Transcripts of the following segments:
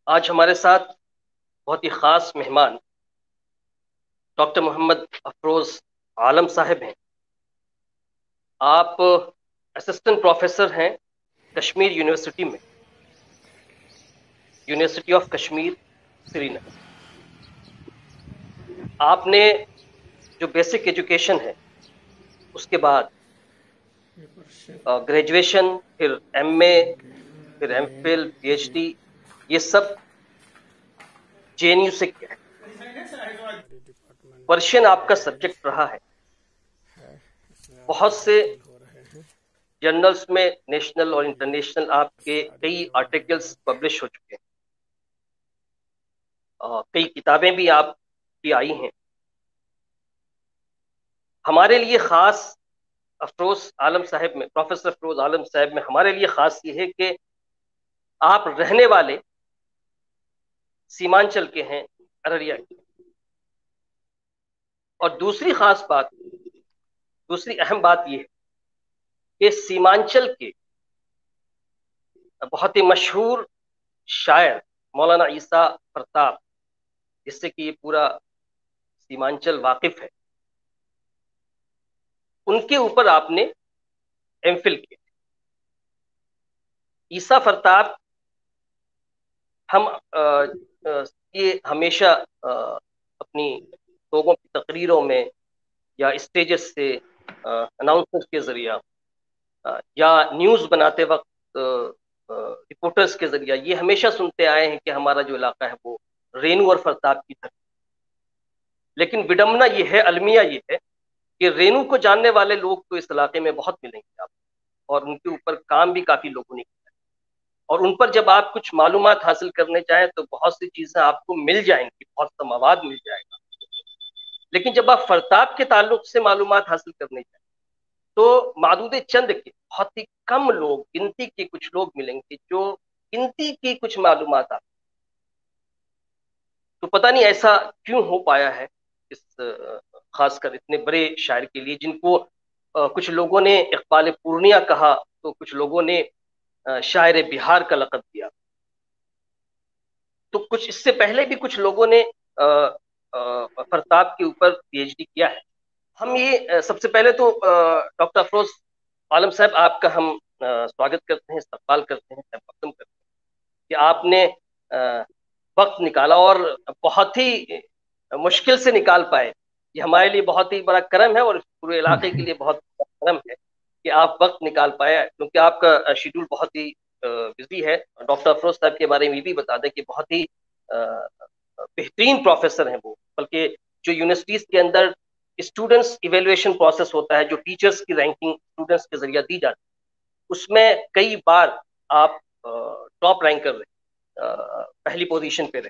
آج ہمارے ساتھ بہت ہی خاص مہمان ڈاکٹر محمد افروز عالم صاحب ہیں۔ آپ اسسٹنٹ پروفیسر ہیں کشمیر یونیورسٹی میں، یونیورسٹی آف کشمیر سری نگر۔ آپ نے جو بیسک ایجوکیشن ہے اس کے بعد گریجویشن، پھر ایم اے، پھر M Phil, P H D, یہ سب جے این یو سے کیا ہے۔ پرشین آپ کا سبجیکٹ رہا ہے۔ بہت سے جرنلز میں نیشنل اور انٹرنیشنل آپ کے کئی آرٹیکلز پبلش ہو چکے ہیں، کئی کتابیں بھی آپ کی آئی ہیں۔ ہمارے لیے خاص افروز عالم صاحب میں، پروفیسر افروز عالم صاحب میں ہمارے لیے خاص یہ ہے کہ آپ رہنے والے سیمانچل کے ہیں، ارریا کے۔ اور دوسری خاص بات، دوسری اہم بات یہ ہے کہ سیمانچل کے بہت ہی مشہور شاعر مولانا عیسیٰ فرتاب، جس سے کہ یہ پورا سیمانچل واقف ہے، ان کے اوپر آپ نے ایم فل کیا۔ عیسیٰ فرتاب ہم یہ ہمیشہ اپنی لوگوں کی تقریروں میں یا اسٹیجز سے اناؤنسر کے ذریعہ یا نیوز بناتے وقت رپورٹرز کے ذریعہ یہ ہمیشہ سنتے آئے ہیں کہ ہمارا جو علاقہ ہے وہ رینو اور فرتاب کی طرف۔ لیکن وڈمنا یہ ہے، المیہ یہ ہے کہ رینو کو جاننے والے لوگ تو اس علاقے میں بہت ملیں گے آپ، اور ان کے اوپر کام بھی کافی لوگوں نے کیا ہے، اور ان پر جب آپ کچھ معلومات حاصل کرنے چاہیں تو بہت سی چیزیں آپ کو مل جائیں گی، بہت سا مواد مل جائے گا۔ لیکن جب آپ فرتاب کے تعلق سے معلومات حاصل کرنے چاہیں تو معدود چند کے بہت ہی کم لوگ، گنتی کے کچھ لوگ ملیں گے جو گنتی کی کچھ معلومات آپ، تو پتہ نہیں ایسا کیوں ہو پایا ہے اس خاص کر اتنے بڑے شاعر کے لیے، جن کو کچھ لوگوں نے اقبال پورنیہ کہا تو کچھ لوگوں نے شاعر بہار کا لقب دیا، تو کچھ اس سے پہلے بھی کچھ لوگوں نے فرتاب کے اوپر پی ایچ ڈی کیا ہے۔ ہم یہ سب سے پہلے تو ڈاکٹر افروز عالم صاحب آپ کا ہم سواگت کرتے ہیں، استقبال کرتے ہیں، تقدم کرتے ہیں کہ آپ نے وقت نکالا، اور بہت ہی مشکل سے نکال پائے۔ یہ ہمارے لیے بہت ہی بڑا کرم ہے، اور پورے علاقے کے لیے بہت بڑا کرم ہے کہ آپ وقت نکال پائے، کیونکہ آپ کا شیڈول بہت ہی بزی ہے۔ ڈاکٹر افروز صاحب کے بارے میں بھی بتا دیں کہ بہت ہی بہترین پروفیسر ہیں وہ، بلکہ جو یونیورسٹیز کے اندر اسٹوڈنٹس ایویلویشن پروسیس ہوتا ہے، جو ٹیچرز کی رینکنگ اسٹوڈنٹس کے ذریعہ دی جاتی ہے، اس میں کئی بار آپ ٹاپ رینک کر رہے، پہلی پوزیشن پہ رہے،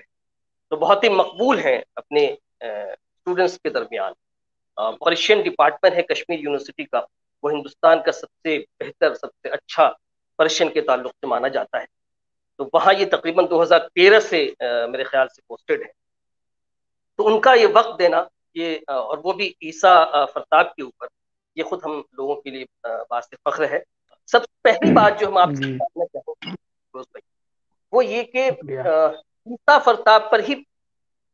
تو بہت ہی مقبول ہیں اپنے اسٹوڈنٹس کے درمیان۔ پرشین ڈپارٹمنٹ ہے کشمیر یونیورسٹی کا، وہ ہندوستان کا سب سے بہتر، سب سے اچھا پرشین کے تعلق سے مانا جاتا ہے، تو وہاں یہ تقریباً 2013 سے میرے خیال سے پوسٹڈ ہے۔ تو ان کا یہ وقت دینا، یہ اور وہ بھی عیسیٰ فرتاب کے اوپر، یہ خود ہم لوگوں کے لیے باعث فخر ہے۔ سب سے پہلی بات جو ہم آپ سے جی پوچھنا چاہوں گے فیروز بھائی، وہ یہ کہ شکریہ۔ عیسیٰ فرتاب پر ہی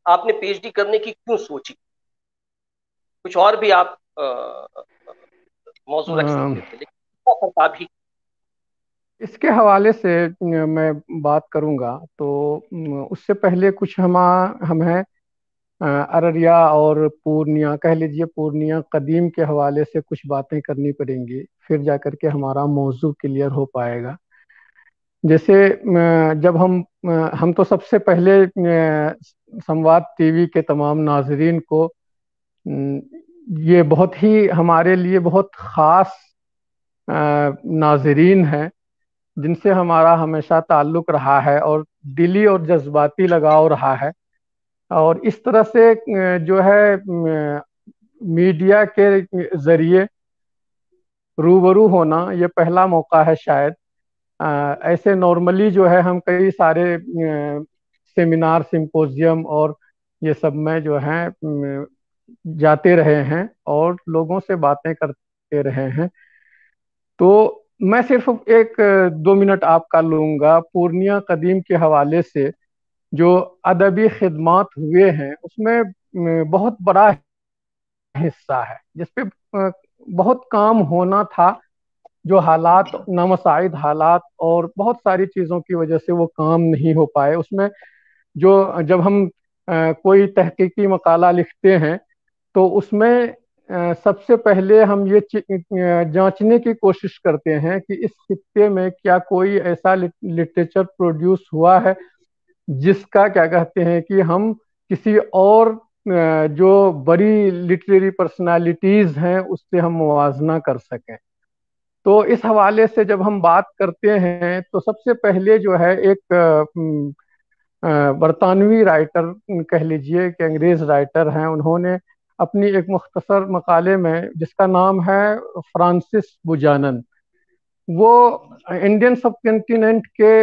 آپ نے پی ایچ ڈی کرنے کی کیوں سوچی؟ کچھ اور بھی آپ موضوع رکھ سکتے تھے، لیکن عیسیٰ فرتاب ہی۔ اس کے حوالے سے میں بات کروں گا تو اس سے پہلے کچھ ہمیں ارریا اور پورنیہ، کہہ لیجیے پورنیہ قدیم کے حوالے سے کچھ باتیں کرنی پڑیں گی، پھر جا کر کے ہمارا موضوع کلیئر ہو پائے گا۔ جیسے جب ہم تو سب سے پہلے سمواد ٹی وی کے تمام ناظرین کو یہ بہت ہی ہمارے لیے بہت خاص ناظرین ہیں، جن سے ہمارا ہمیشہ تعلق رہا ہے اور دلی اور جذباتی لگاؤ رہا ہے، اور اس طرح سے جو ہے میڈیا کے ذریعے روبرو ہونا یہ پہلا موقع ہے شاید۔ ایسے نارملی جو ہے ہم کئی سارے سیمینار، سمپوزیم اور یہ سب میں جو ہیں جاتے رہے ہیں اور لوگوں سے باتیں کرتے رہے ہیں، تو میں صرف ایک 2 منٹ آپ کا لوں گا پورنیہ قدیم کے حوالے سے۔ جو ادبی خدمات ہوئے ہیں اس میں بہت بڑا حصہ ہے، جس پہ بہت کام ہونا تھا، جو حالات نامساعد حالات اور بہت ساری چیزوں کی وجہ سے وہ کام نہیں ہو پائے اس میں۔ جو جب ہم کوئی تحقیقی مقالہ لکھتے ہیں تو اس میں سب سے پہلے ہم یہ جانچنے کی کوشش کرتے ہیں کہ اس خطے میں کیا کوئی ایسا لٹریچر پروڈیوس ہوا ہے جس کا کیا کہتے ہیں کہ ہم کسی اور جو بڑی لٹریری پرسنالٹیز ہیں اس سے ہم موازنہ کر سکیں۔ تو اس حوالے سے جب ہم بات کرتے ہیں تو سب سے پہلے جو ہے ایک برطانوی رائٹر کہہ لیجئے کہ انگریز رائٹر ہیں، انہوں نے اپنی ایک مختصر مقالے میں جس کا نام ہے فرانسس بوجانن، وہ انڈین سب کنٹیننٹ کے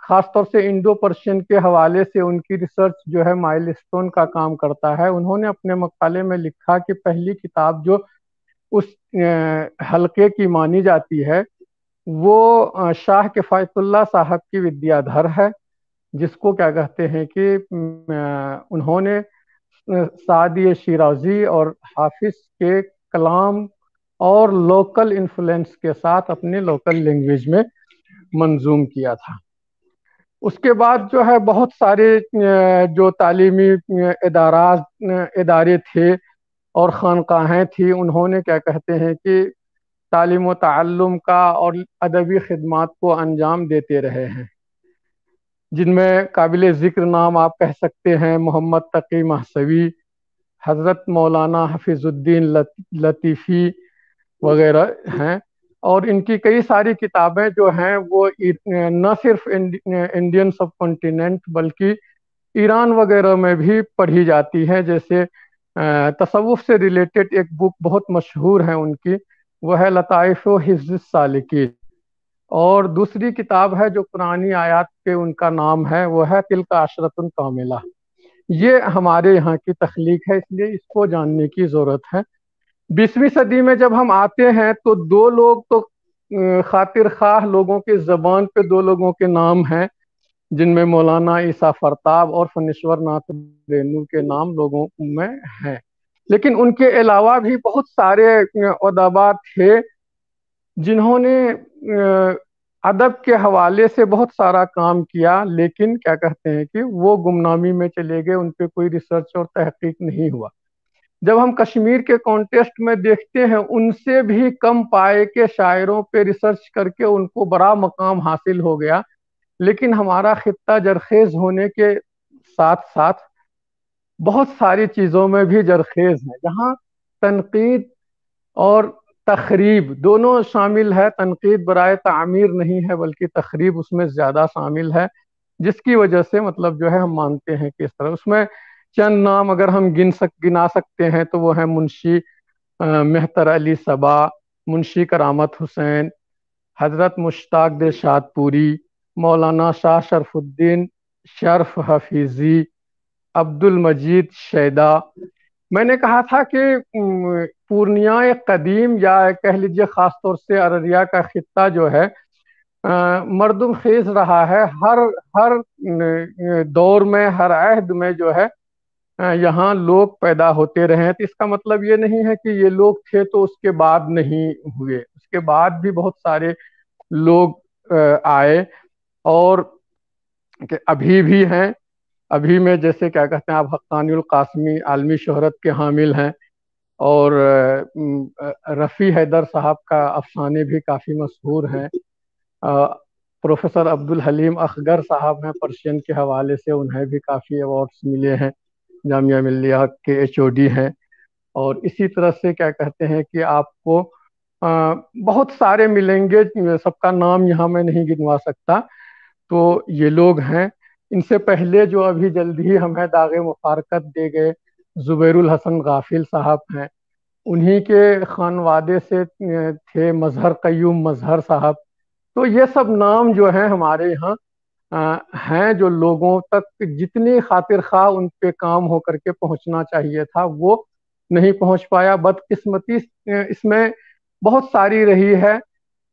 خاص طور سے انڈو پرشین کے حوالے سے ان کی ریسرچ جو ہے مائل اسٹون کا کام کرتا ہے۔ انہوں نے اپنے مقالے میں لکھا کہ پہلی کتاب جو اس حلقے کی مانی جاتی ہے وہ شاہ کفایت اللہ صاحب کی ودیا دھر ہے، جس کو کیا کہتے ہیں کہ انہوں نے سعدی شیرازی اور حافظ کے کلام اور لوکل انفلوئنس کے ساتھ اپنے لوکل لینگویج میں منظوم کیا تھا۔ اس کے بعد جو ہے بہت سارے جو تعلیمی ادارے تھے اور خانقاہیں تھیں، انہوں نے کیا کہتے ہیں کہ تعلیم و تعلم کا اور ادبی خدمات کو انجام دیتے رہے ہیں، جن میں قابل ذکر نام آپ کہہ سکتے ہیں محمد تقی محسوی، حضرت مولانا حفیظ الدین لطیفی وغیرہ ہیں۔ اور ان کی کئی ساری کتابیں جو ہیں وہ نہ صرف انڈین سب کانٹیننٹ بلکہ ایران وغیرہ میں بھی پڑھی جاتی ہیں۔ جیسے تصوف سے ریلیٹڈ ایک بک بہت مشہور ہے ان کی، وہ ہے لطائف و حفظ السالکین، اور دوسری کتاب ہے جو قرآنی آیات پہ ان کا نام ہے، وہ ہے تلک عشرۃ کاملہ۔ یہ ہمارے یہاں کی تخلیق ہے، اس لیے اس کو جاننے کی ضرورت ہے۔ 20ویں صدی میں جب ہم آتے ہیں تو دو لوگ تو خاطر خواہ لوگوں کے زبان پہ دو لوگوں کے نام ہیں، جن میں مولانا عیسیٰ فرتاب اور فنیشور ناتھ رینو کے نام لوگوں میں ہیں، لیکن ان کے علاوہ بھی بہت سارے ادبا تھے جنہوں نے ادب کے حوالے سے بہت سارا کام کیا، لیکن کیا کہتے ہیں کہ وہ گمنامی میں چلے گئے، ان پہ کوئی ریسرچ اور تحقیق نہیں ہوا۔ جب ہم کشمیر کے کانٹیسٹ میں دیکھتے ہیں، ان سے بھی کم پائے کے شاعروں پہ ریسرچ کر کے ان کو بڑا مقام حاصل ہو گیا، لیکن ہمارا خطہ جرخیز ہونے کے ساتھ ساتھ بہت ساری چیزوں میں بھی جرخیز ہے، جہاں تنقید اور تخریب دونوں شامل ہے۔ تنقید برائے تعمیر نہیں ہے بلکہ تخریب اس میں زیادہ شامل ہے، جس کی وجہ سے مطلب جو ہے ہم مانتے ہیں کہ اس طرح اس میں چند نام اگر ہم گنا سکتے ہیں تو وہ ہیں منشی مہتر علی صبا، منشی کرامت حسین، حضرت مشتاق دلشاد پوری، مولانا شاہ شرف الدین شرف حفیظی، عبد المجید شیدا۔ میں نے کہا تھا کہ پورنیہ قدیم یا کہہ لیجیے خاص طور سے ارریہ کا خطہ جو ہے مردم خیز رہا ہے، ہر دور میں ہر عہد میں جو ہے یہاں لوگ پیدا ہوتے رہے ہیں۔ تو اس کا مطلب یہ نہیں ہے کہ یہ لوگ تھے تو اس کے بعد نہیں ہوئے، اس کے بعد بھی بہت سارے لوگ آئے اور کہ ابھی بھی ہیں۔ ابھی میں جیسے کیا کہتے ہیں آپ حقانی القاسمی عالمی شہرت کے حامل ہیں، اور رفیع حیدر صاحب کا افسانے بھی کافی مشہور ہیں۔ پروفیسر عبدالحلیم اخگر صاحب ہیں پرشین کے حوالے سے، انہیں بھی کافی ایوارڈز ملے ہیں، جامعہ ملیہ کے HOD ہیں۔ اور اسی طرح سے کیا کہتے ہیں کہ آپ کو بہت سارے ملیں گے، سب کا نام یہاں میں نہیں گنوا سکتا۔ تو یہ لوگ ہیں۔ ان سے پہلے جو ابھی جلد ہی ہمیں داغ مفارقت دے گئے زبیر الحسن غافل صاحب ہیں، انہی کے خانوادے سے تھے مظہر قیوم مظہر صاحب۔ تو یہ سب نام جو ہیں ہمارے یہاں ہیں، جو لوگوں تک جتنی خاطر خواہ ان پہ کام ہو کر کے پہنچنا چاہیے تھا وہ نہیں پہنچ پایا۔ بدقسمتی اس میں بہت ساری رہی ہے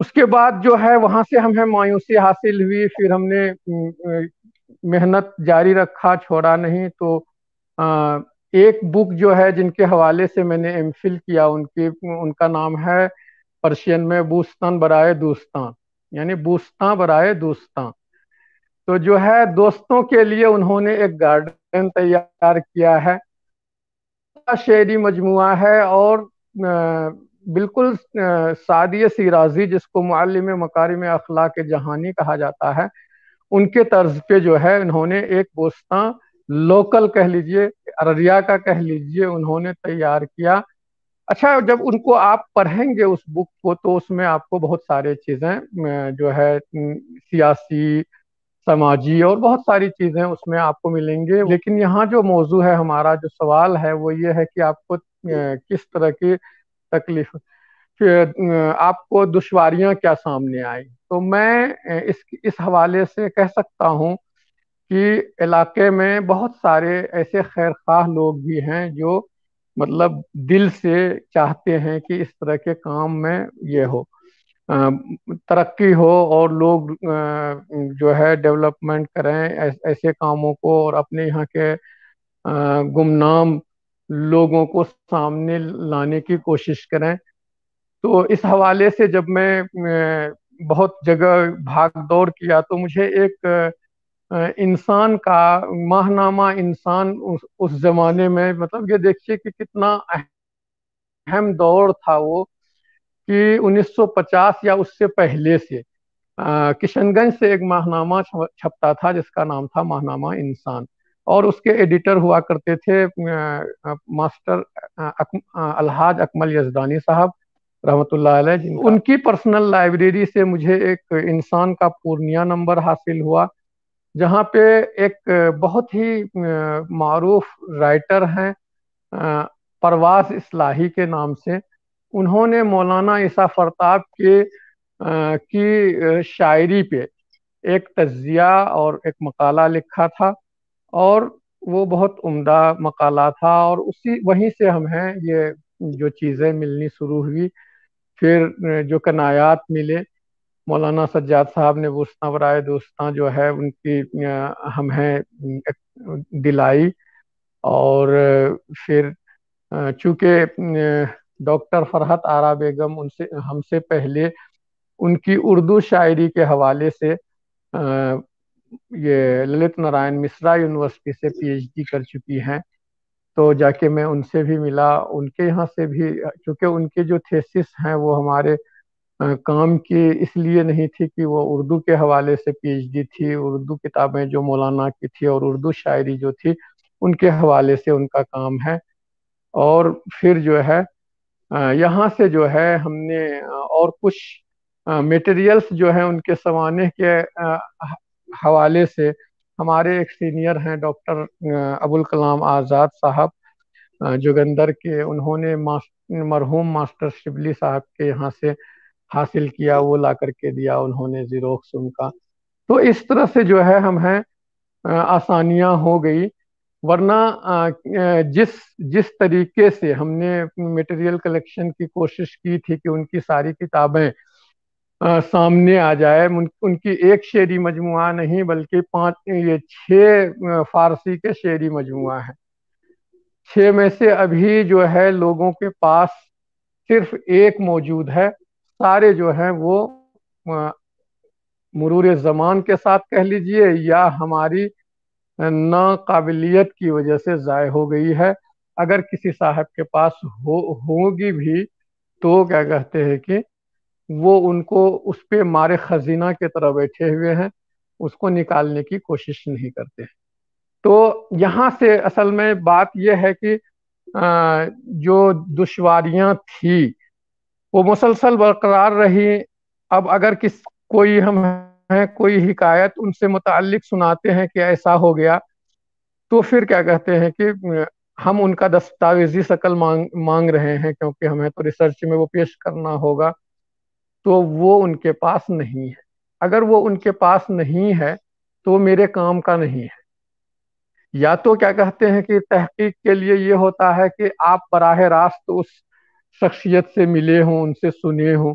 اس کے بعد جو ہے وہاں سے ہمیں مایوسی حاصل ہوئی، پھر ہم نے محنت جاری رکھا، چھوڑا نہیں۔ تو ایک بک جو ہے جن کے حوالے سے میں نے ایم فل کیا، ان کا نام ہے پرشین میں بوستان برائے دوستاں، یعنی بوستاں برائے دوستاں۔ تو جو ہے دوستوں کے لیے انہوں نے ایک گارڈن تیار کیا ہے، شعری مجموعہ ہے، اور بالکل سعدی شیرازی جس کو معلم مکارم اخلاق جہانی کہا جاتا ہے، ان کے طرز پہ جو ہے انہوں نے ایک بوستان لوکل کہہ لیجئے، ارریا کا کہہ لیجئے، انہوں نے تیار کیا۔ اچھا، جب ان کو آپ پڑھیں گے اس بک کو، تو اس میں آپ کو بہت سارے چیزیں جو ہے سیاسی، سماجی اور بہت ساری چیزیں اس میں آپ کو ملیں گے۔ لیکن یہاں جو موضوع ہے، ہمارا جو سوال ہے وہ یہ ہے کہ آپ کو کس طرح کی تکلیف، آپ کو دشواریاں کیا سامنے آئی۔ تو میں اس حوالے سے کہہ سکتا ہوں کہ علاقے میں بہت سارے ایسے خیر خواہ لوگ بھی ہیں جو مطلب دل سے چاہتے ہیں کہ اس طرح کے کام میں یہ ہو، ترقی ہو، اور لوگ جو ہے ڈیولپمنٹ کریں ایسے کاموں کو، اور اپنے یہاں کے گمنام لوگوں کو سامنے لانے کی کوشش کریں۔ تو اس حوالے سے جب میں بہت جگہ بھاگ دوڑ کیا، تو مجھے ایک انسان کا ماہنامہ انسان اس زمانے میں، مطلب یہ دیکھیے کہ کتنا اہم دور تھا وہ، کہ 1950 یا اس سے پہلے سے کشن گنج سے ایک ماہنامہ چھپتا تھا جس کا نام تھا ماہنامہ انسان، اور اس کے ایڈیٹر ہوا کرتے تھے ماسٹر الحاج اکمل یزدانی صاحب رحمۃ اللہ علیہ۔ ان کی پرسنل لائبریری سے مجھے ایک انسان کا پورنیہ نمبر حاصل ہوا، جہاں پہ ایک بہت ہی معروف رائٹر ہیں پرواز اصلاحی کے نام سے، انہوں نے مولانا عیسیٰ فرتاب کی شاعری پہ ایک تجزیہ اور ایک مقالہ لکھا تھا، اور وہ بہت عمدہ مقالہ تھا، اور وہیں سے ہمیں یہ جو چیزیں ملنی شروع ہوئی۔ پھر جو کنایات ملے، مولانا سجاد صاحب نے بوستاں برائے دوستاں جو ہے ان کی ہمیں دلائی، اور پھر چونکہ ڈاکٹر فرحت آرا بیگم ہم سے پہلے ان کی اردو شاعری کے حوالے سے یہ للت نارائن مسرا یونیورسٹی سے پی ایچ ڈی کر چکی ہیں، تو جا کے میں ان سے بھی ملا، ان کے یہاں سے بھی، چونکہ ان کے جو تھیسس ہیں وہ ہمارے کام کی اس لیے نہیں تھی کہ وہ اردو کے حوالے سے پی ایچ ڈی تھی، اردو کتابیں جو مولانا کی تھی اور اردو شاعری جو تھی ان کے حوالے سے ان کا کام ہے۔ اور پھر جو ہے یہاں سے جو ہے ہم نے اور کچھ میٹیریلز جو ہیں ان کے سوانح کے حوالے سے، ہمارے ایک سینئر ہیں ڈاکٹر ابوالکلام آزاد صاحب جوگندر کے، انہوں نے مرحوم ماسٹر شبلی صاحب کے یہاں سے حاصل کیا، وہ لا کر کے دیا انہوں نے زیروکس ان کا۔ تو اس طرح سے جو ہے ہمیں آسانیاں ہو گئی، ورنہ جس طریقے سے ہم نے میٹیریل کلیکشن کی کوشش کی تھی کہ ان کی ساری کتابیں سامنے آ جائے، ان کی ایک شعری مجموعہ نہیں بلکہ 6 فارسی کے شعری مجموعہ ہیں، 6 میں سے ابھی جو ہے لوگوں کے پاس صرف ایک موجود ہے، سارے جو ہیں وہ مرور زمان کے ساتھ کہہ لیجئے یا ہماری ناقابلیت کی وجہ سے ضائع ہو گئی ہے۔ اگر کسی صاحب کے پاس ہوگی بھی تو کیا کہتے ہیں کہ وہ ان کو اس پہ مارے خزینہ کے طرح بیٹھے ہوئے ہیں، اس کو نکالنے کی کوشش نہیں کرتے۔ تو یہاں سے اصل میں بات یہ ہے کہ جو دشواریاں تھی وہ مسلسل برقرار رہی۔ اب اگر کوئی کوئی حکایت ان سے متعلق سناتے ہیں کہ ایسا ہو گیا، تو پھر کیا کہتے ہیں کہ ہم ان کا دستاویزی شکل مانگ رہے ہیں، کیونکہ ہمیں تو ریسرچ میں وہ پیش کرنا ہوگا، تو وہ ان کے پاس نہیں ہے۔ اگر وہ ان کے پاس نہیں ہے تو میرے کام کا نہیں ہے۔ یا تو کیا کہتے ہیں کہ تحقیق کے لیے یہ ہوتا ہے کہ آپ براہ راست اس شخصیت سے ملے ہوں، ان سے سنے ہوں،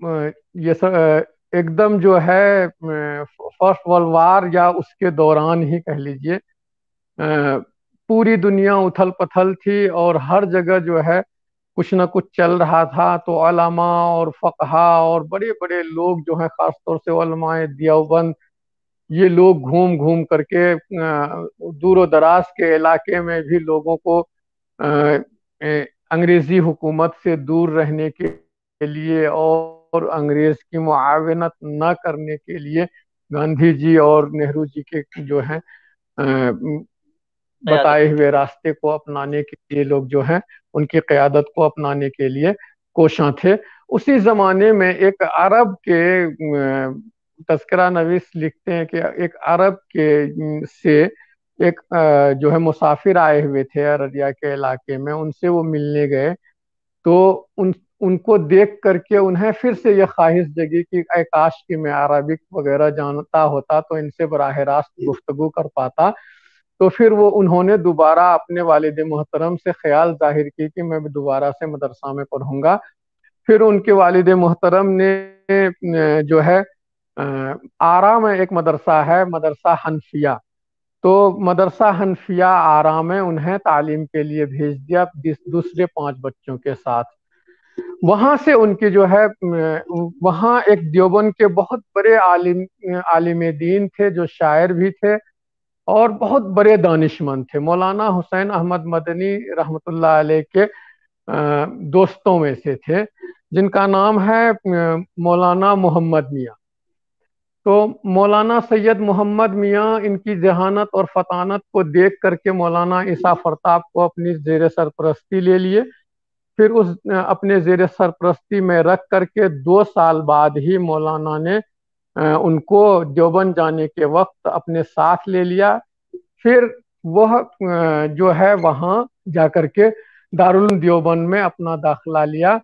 یہ ایک دم جو ہے فرسٹ ورلڈ وار یا اس کے دوران ہی کہہ لیجئے پوری دنیا اتھل پتھل تھی، اور ہر جگہ جو ہے کچھ نہ کچھ چل رہا تھا. تو علماء اور فقہا اور بڑے بڑے لوگ جو ہیں، خاص طور سے علماء دیوبند، یہ لوگ گھوم گھوم کر کے دور و دراز کے علاقے میں بھی لوگوں کو انگریزی حکومت سے دور رہنے کے لیے اور انگریز کی معاونت نہ کرنے کے لیے گاندھی جی اور نہرو جی کے جو ہیں بتائے ہوئے راستے کو اپنانے کے لیے لوگ جو ہیں ان کی قیادت کو اپنانے کے لیے کوشاں تھے. اسی زمانے میں ایک عرب کے تذکرہ نویس لکھتے ہیں کہ ایک عرب کے سے ایک جو ہے مسافر آئے ہوئے تھے ارریہ کے علاقے میں، ان سے وہ ملنے گئے. تو ان کو دیکھ کر کے انہیں پھر سے یہ خواہش جگی کہ اے کاش کہ میں عربک وغیرہ جانتا ہوتا تو ان سے براہ راست گفتگو کر پاتا. تو پھر انہوں نے دوبارہ اپنے والد محترم سے خیال ظاہر کی کہ میں دوبارہ سے مدرسہ میں پڑھوں گا. پھر ان کے والد محترم نے جو ہے آرا میں ایک مدرسہ ہے، مدرسہ حنفیہ، تو مدرسہ حنفیہ آرا میں انہیں تعلیم کے لیے بھیج دیا دوسرے 5 بچوں کے ساتھ. وہاں سے ان کی جو ہے وہاں ایک دیوبند کے بہت بڑے عالم دین تھے جو شاعر بھی تھے اور بہت بڑے دانشمند تھے. مولانا حسین احمد مدنی رحمۃ اللہ علیہ کے دوستوں میں سے تھے، جن کا نام ہے مولانا محمد میاں. تو مولانا سید محمد میاں ان کی ذہانت اور فطانت کو دیکھ کر کے مولانا عیسیٰ فرتاب کو اپنی زیر سرپرستی لے لیے. پھر اس اپنے زیر سرپرستی میں رکھ کر کے 2 سال بعد ہی مولانا نے ان کو دیوبند جانے کے وقت اپنے ساتھ لے لیا. پھر وہ جو ہے وہاں جا کر کے دارالعلوم دیوبند میں اپنا داخلہ لیا،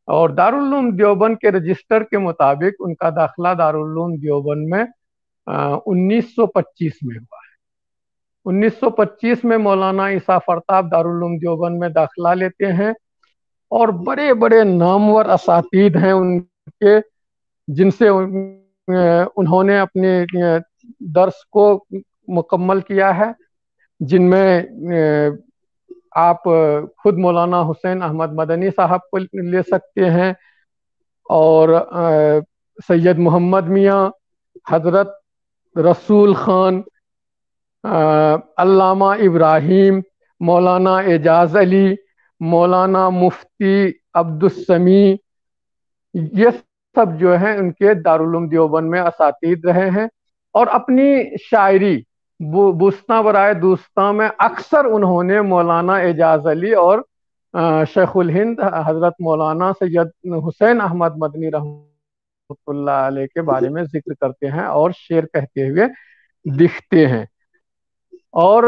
اور دارالعلوم دیوبند کے رجسٹر کے مطابق ان کا داخلہ دارالعلوم دیوبند میں 1925 میں ہوا ہے. 1925 میں مولانا عیسیٰ فرتاب دارالعلوم دیوبند میں داخلہ لیتے ہیں، اور بڑے بڑے نامور اساتید ہیں ان کے جن سے انہوں نے اپنے درس کو مکمل کیا ہے، جن میں آپ خود مولانا حسین احمد مدنی صاحب کو لے سکتے ہیں، اور سید محمد میاں، حضرت رسول خان، علامہ ابراہیم، مولانا اعجاز علی، مولانا مفتی عبدالسمیع، یہ سب جو ہیں ان کے دارالعلوم دیوبند میں اساتید رہے ہیں. اور اپنی شاعری بوستاں برائے دوستاں میں اکثر انہوں نے مولانا اعجاز علی اور شیخ الہند حضرت مولانا سید حسین احمد مدنی رحمۃ اللہ علیہ کے بارے میں ذکر کرتے ہیں اور شعر کہتے ہوئے دکھتے ہیں. اور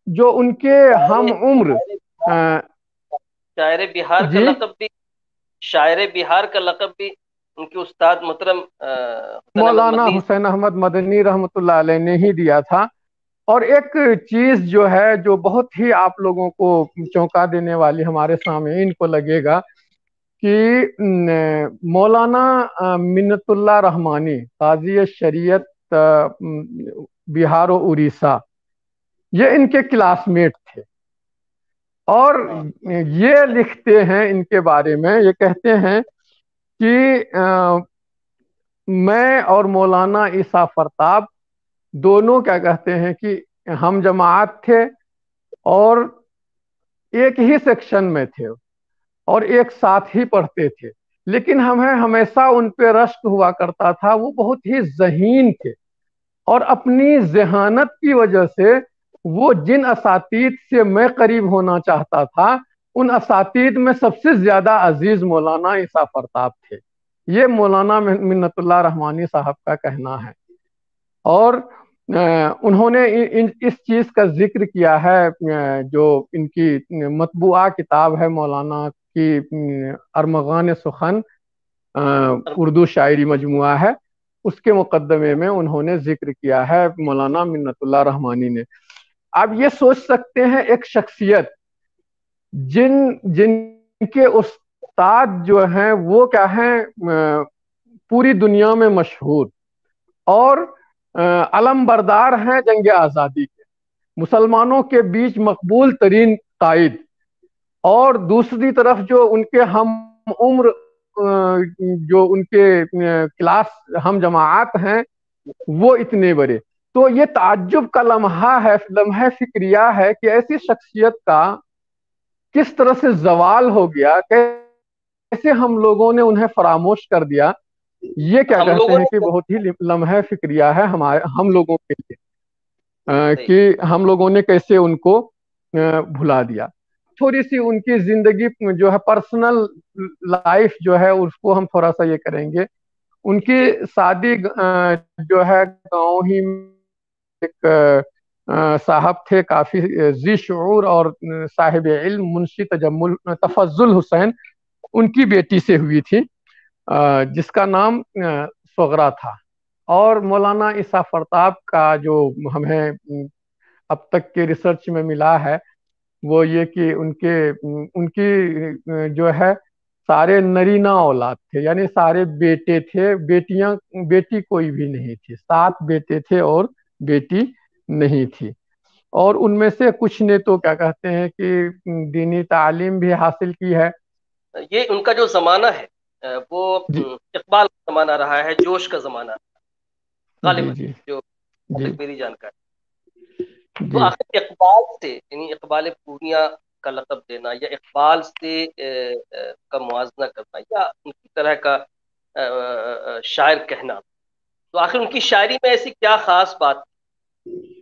جو ان کے ہم عمر شاعر بہار کا لقب بھی، شاعر بہار کا لقب بھی ان کے استاد محترم مولانا حسین احمد مدنی رحمۃ اللہ علیہ نے ہی دیا تھا. اور ایک چیز جو ہے جو بہت ہی آپ لوگوں کو چونکا دینے والی ہمارے سامعین کو لگے گا کہ مولانا منت اللہ رحمانی قاضی شریعت بہار و اڑیسہ، یہ ان کے کلاس میٹ تھے. اور یہ لکھتے ہیں ان کے بارے میں، یہ کہتے ہیں کہ میں اور مولانا عیسیٰ فرتاب دونوں کیا کہتے ہیں کہ ہم جماعت تھے اور ایک ہی سیکشن میں تھے اور ایک ساتھ ہی پڑھتے تھے، لیکن ہمیں ہمیشہ ان پہ رشک ہوا کرتا تھا. وہ بہت ہی ذہین تھے اور اپنی ذہانت کی وجہ سے وہ جن اساتید سے میں قریب ہونا چاہتا تھا ان اساتید میں سب سے زیادہ عزیز مولانا عیسیٰ فرتاب تھے. یہ مولانا منت اللہ رحمانی صاحب کا کہنا ہے. اور انہوں نے اس چیز کا ذکر کیا ہے، جو ان کی مطبوعہ کتاب ہے مولانا کی ارمغان سخن اردو شاعری مجموعہ ہے، اس کے مقدمے میں انہوں نے ذکر کیا ہے مولانا منت اللہ رحمانی نے. آپ یہ سوچ سکتے ہیں ایک شخصیت جن کے استاد جو ہیں وہ کیا ہیں پوری دنیا میں مشہور اور علم بردار ہیں جنگ آزادی کے، مسلمانوں کے بیچ مقبول ترین قائد، اور دوسری طرف جو ان کے ہم عمر جو ان کے کلاس ہم جماعت ہیں وہ اتنے بڑے. تو یہ تعجب کا لمحہ ہے، لمحہ فکریہ ہے کہ ایسی شخصیت کا کس طرح سے زوال ہو گیا، کیسے ہم لوگوں نے انہیں فراموش کر دیا. یہ کیا ہم کہتے لوگوں ہیں کہ نے بہت ہی لمحہ فکریہ ہے ہم لوگوں کے لیے، صحیح، کہ ہم لوگوں نے کیسے ان کو بھلا دیا. تھوڑی سی ان کی زندگی جو ہے پرسنل لائف جو ہے اس کو ہم تھوڑا سا یہ کریں گے. ان کی جی شادی جو ہے گاؤں ہی ایک صاحب تھے کافی ذی شعور اور صاحب علم، منشی تفضل حسین، ان کی بیٹی سے ہوئی تھی جس کا نام صغرا تھا. اور مولانا عیسیٰ فرتاب کا جو ہمیں اب تک کے ریسرچ میں ملا ہے وہ یہ کہ ان کی جو ہے سارے نرینہ اولاد تھے، یعنی سارے بیٹے تھے، بیٹی کوئی بھی نہیں تھی. 7 بیٹے تھے اور بیٹی نہیں تھی. اور ان میں سے کچھ نے تو کیا کہتے ہیں کہ دینی تعلیم بھی حاصل کی ہے. یہ ان کا جو زمانہ ہے وہ جی اقبال کا زمانہ رہا ہے، جوش کا زمانہ جی غالباً، جی جو جی تک میری جانکاری. تو جی آخر اقبال سے، یعنی اقبال پورنیہ کا لقب دینا یا اقبال سے کا موازنہ کرنا یا ان کی طرح کا شاعر کہنا، تو آخر ان کی شاعری میں ایسی کیا خاص بات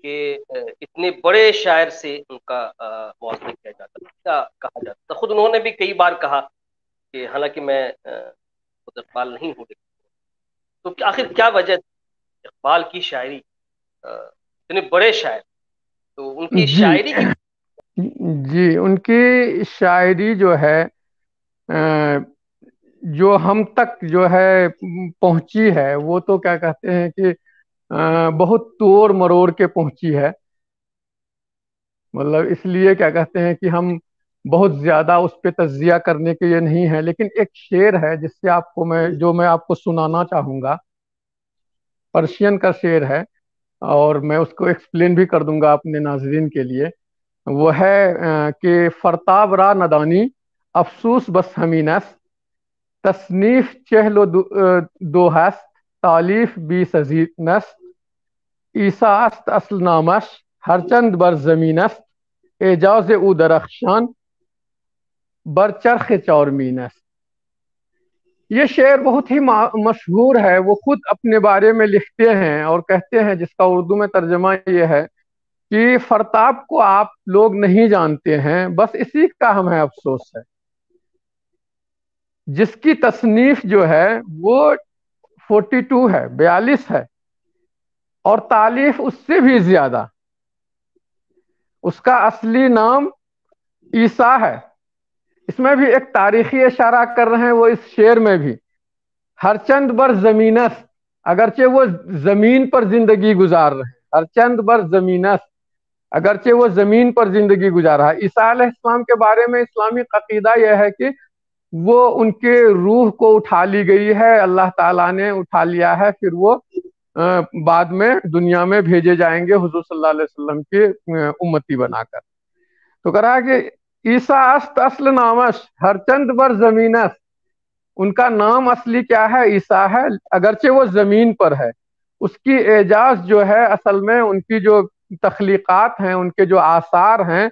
کہ اتنے بڑے شاعر سے ان کا موازنہ کیا جاتا ہے، کیا کہا جاتا ہے؟ خود انہوں نے بھی کئی بار کہا کہ حالانکہ میں خود اقبال نہیں ہوں، تو آخر کیا وجہ تھی اقبال کی شاعری اتنے بڑے شاعر، تو ان کی جی شاعری کی جی ان کی شاعری جو ہے جو ہم تک جو ہے پہنچی ہے وہ تو کیا کہتے ہیں کہ بہت توڑ مروڑ کے پہنچی ہے. مطلب اس لیے کیا کہتے ہیں کہ ہم بہت زیادہ اس پہ تجزیہ کرنے کے یہ نہیں ہے. لیکن ایک شعر ہے جس سے میں آپ کو سنانا چاہوں گا، پرشین کا شعر ہے اور میں اس کو ایکسپلین بھی کر دوں گا اپنے ناظرین کے لیے. وہ ہے کہ فرتاب را ندانی افسوس بس ہمیں نست، تصنیف چہل و دو ہست، تالیف بی سزی نست، عیسیٰ است اصل نامش ہر چند بر زمین است، اعجاز او درخشان بر چرخ چورمین است. یہ شعر بہت ہی مشہور ہے. وہ خود اپنے بارے میں لکھتے ہیں اور کہتے ہیں، جس کا اردو میں ترجمہ یہ ہے کہ فرتاب کو آپ لوگ نہیں جانتے ہیں، بس اسی کا ہمیں افسوس ہے. جس کی تصنیف جو ہے وہ 42 ہے، 42 ہے، اور تالیف اس سے بھی زیادہ. اس کا اصلی نام عیسیٰ ہے. اس میں بھی ایک تاریخی اشارہ کر رہے ہیں وہ اس شعر میں بھی. ہر چند بر زمینس، اگرچہ وہ زمین پر زندگی گزار رہے ہیں، ہر چند بر زمینس، اگرچہ وہ زمین پر زندگی گزار رہا ہے. عیسیٰ علیہ السلام کے بارے میں اسلامی عقیدہ یہ ہے کہ وہ ان کے روح کو اٹھا لی گئی ہے، اللہ تعالیٰ نے اٹھا لیا ہے، پھر وہ بعد میں دنیا میں بھیجے جائیں گے حضور صلی اللہ علیہ وسلم کے امتی بنا کر. تو کہا کہ عیسیٰ است اصل نامش ہر چند بر زمینس، ان کا نام اصلی کیا ہے؟ عیسیٰ ہے، اگرچہ وہ زمین پر ہے. اس کی اعجاز جو ہے اصل میں ان کی جو تخلیقات ہیں، ان کے جو آثار ہیں،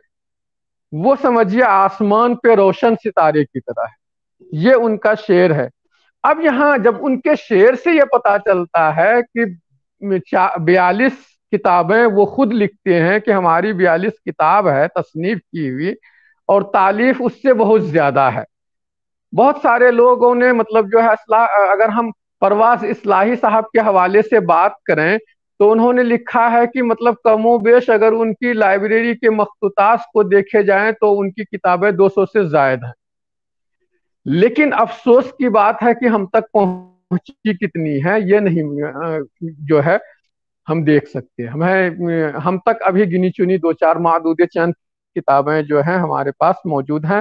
وہ سمجھیے آسمان پہ روشن ستارے کی طرح ہے. یہ ان کا شعر ہے. اب یہاں جب ان کے شعر سے یہ پتا چلتا ہے کہ 42 کتابیں وہ خود لکھتے ہیں کہ ہماری 42 کتاب ہے تصنیف کی ہوئی، اور تالیف اس سے بہت زیادہ ہے. بہت سارے لوگوں نے مطلب جو ہے اگر ہم پرواز اصلاحی صاحب کے حوالے سے بات کریں تو انہوں نے لکھا ہے کہ مطلب کم و بیش اگر ان کی لائبریری کے مخطوطات کو دیکھے جائیں تو ان کی کتابیں 200 سے زائد ہیں. لیکن افسوس کی بات ہے کہ ہم تک پہنچی کتنی ہے یہ نہیں جو ہے ہم دیکھ سکتے. ہم تک ابھی گنی چنی 2-4 معدود چند کتابیں جو ہیں ہمارے پاس موجود ہیں.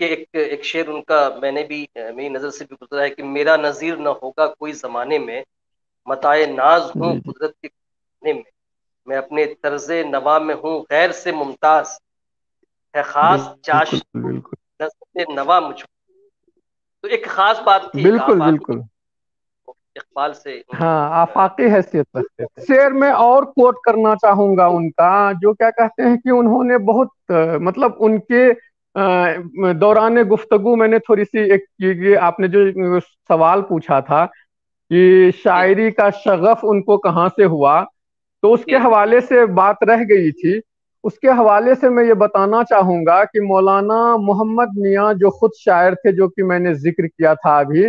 دیکھیے ایک شعر ان کا میں نے بھی میری نظر سے بھی گزرا ہے کہ میرا نظیر نہ ہوگا کوئی زمانے میں، متاع ناز ہوں جی جی قدرت کے کھانے میں اپنے طرز نوا میں ہوں غیر سے ممتاز، ہے خاص بالکل چاشت بالکل لذت نوا مجھ کو۔ تو ایک خاص بات تھی، ایک بالکل آفاقی بالکل اقبال سے انہوں ہاں، نے آفاقی حیثیت رکھتے تھے۔ شعر میں اور کوٹ کرنا چاہوں گا ان کا، جو کیا کہتے ہیں کہ انہوں نے بہت مطلب ان کے دوران گفتگو میں نے تھوڑی سی ایک یہ آپ نے جو سوال پوچھا تھا کہ جی شاعری کا شغف ان کو کہاں سے ہوا، تو اس کے جی حوالے سے بات رہ گئی تھی۔ اس کے حوالے سے میں یہ بتانا چاہوں گا کہ مولانا محمد میاں جو خود شاعر تھے، جو کہ میں نے ذکر کیا تھا ابھی،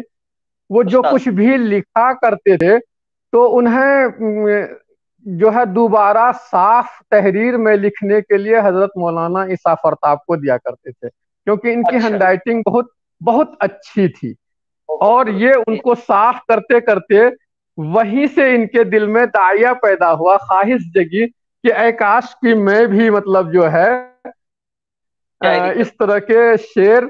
وہ جو استاد کچھ بھی لکھا کرتے تھے تو انہیں جو ہے دوبارہ صاف تحریر میں لکھنے کے لیے حضرت مولانا عیسیٰ فرتاب کو دیا کرتے تھے، کیونکہ ان کی اچھا، ہینڈ رائٹنگ بہت بہت اچھی تھی، بہت اور درست، یہ ان جی کو صاف کرتے کرتے وہیں سے ان کے دل میں داعیہ پیدا ہوا، خواہش جگی کہ اے کاش کہ میں بھی مطلب جو ہے شاعری کر، اس طرح کے شعر